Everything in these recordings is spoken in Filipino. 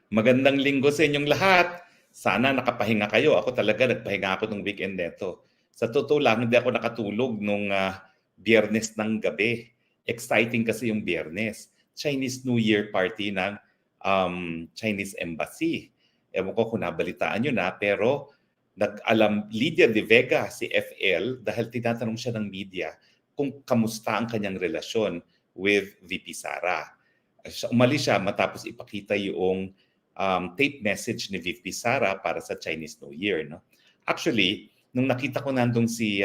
Magandang linggo sa inyong lahat. Sana nakapahinga kayo. Ako talaga nagpahinga ako nung weekend neto. Sa totoo lang, hindi ako nakatulog nung Biyernes ng gabi. Exciting kasi yung Biyernes. Chinese New Year party ng Chinese Embassy. Ewan ko kung nabalitaan nyo na, pero nag-alam Lydia De Vega, si FL, dahil tinatanong siya ng media kung kamusta ang kanyang relasyon with VP Sara. Umalis siya matapos ipakita yung tape message ni VP Sara para sa Chinese New Year. No? Actually, nung nakita ko nandun si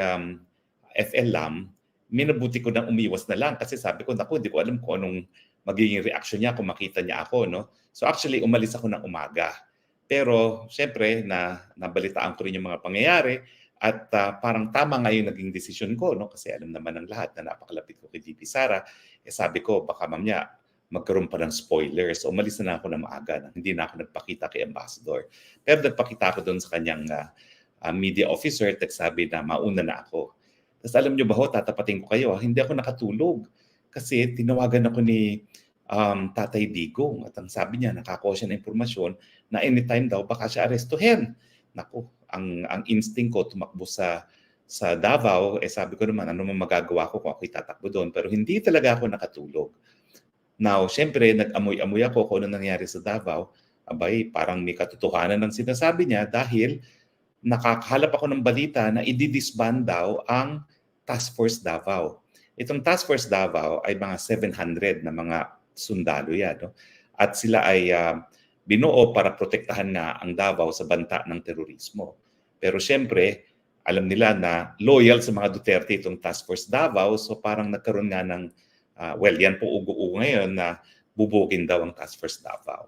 FL Lam, minabuti ko nang umiwas na lang kasi sabi ko, naku, hindi ko alam kung anong magiging reaction niya kung makita niya ako. No? So actually, umalis ako ng umaga. Pero syempre, nabalitaan ko rin yung mga pangyayari at parang tama nga yung naging desisyon ko. No? Kasi alam naman ng lahat na napakalapit ko kay VP Sara. Sabi ko, baka mamaya magkaroon pa ng spoilers. So umalis na ako ng maaga. Hindi na ako nagpakita kay Ambassador. Pero nagpakita ako doon sa kanyang media officer at nagsabi na mauna na ako. Tapos alam nyo ba ho, tatapatin ko kayo, hindi ako nakatulog. Kasi tinawagan ako ni Tatay Digong at ang sabi niya, nakakuha siya ng impormasyon na anytime daw baka siya arestuhin. Naku, ang instinct ko tumakbo sa Davao, sabi ko naman, ano man magagawa ko kung ako'y tatakbo doon. Pero hindi talaga ako nakatulog. Now, syempre, nag-amoy-amoy ako kung ano nangyari sa Davao. Abay, parang may katotohanan ng sinasabi niya dahil nakakahalap ako ng balita na i-disband daw ang Task Force Davao. Itong Task Force Davao ay mga 700 na mga sundalo yan. No? At sila ay binuo para protektahan nga ang Davao sa banta ng terorismo. Pero syempre, alam nila na loyal sa mga Duterte itong Task Force Davao, so parang nagkaroon nga ng well, yan po ugo-ugo ngayon na bubugin daw ang Task Force Davao.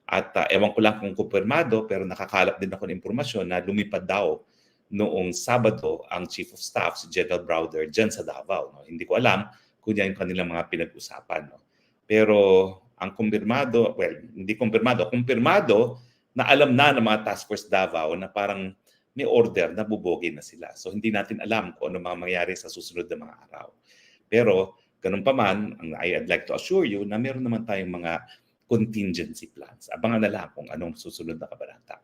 At ewan ko lang kung kumpirmado, pero nakakalap din ako ng impormasyon na lumipad daw noong Sabado ang Chief of Staff, si General Browder, dyan sa Davao. No? Hindi ko alam kung yan yung kanilang mga pinag-usapan. No? Pero ang kumpirmado, well, hindi kumpirmado na alam na ng mga Task Force Davao na parang may order na bubugin na sila. So hindi natin alam kung ano mga mangyayari sa susunod na mga araw. Pero ganun pa man, I'd like to assure you na meron naman tayong mga contingency plans. Abangan na lang kung anong susunod na kabanata.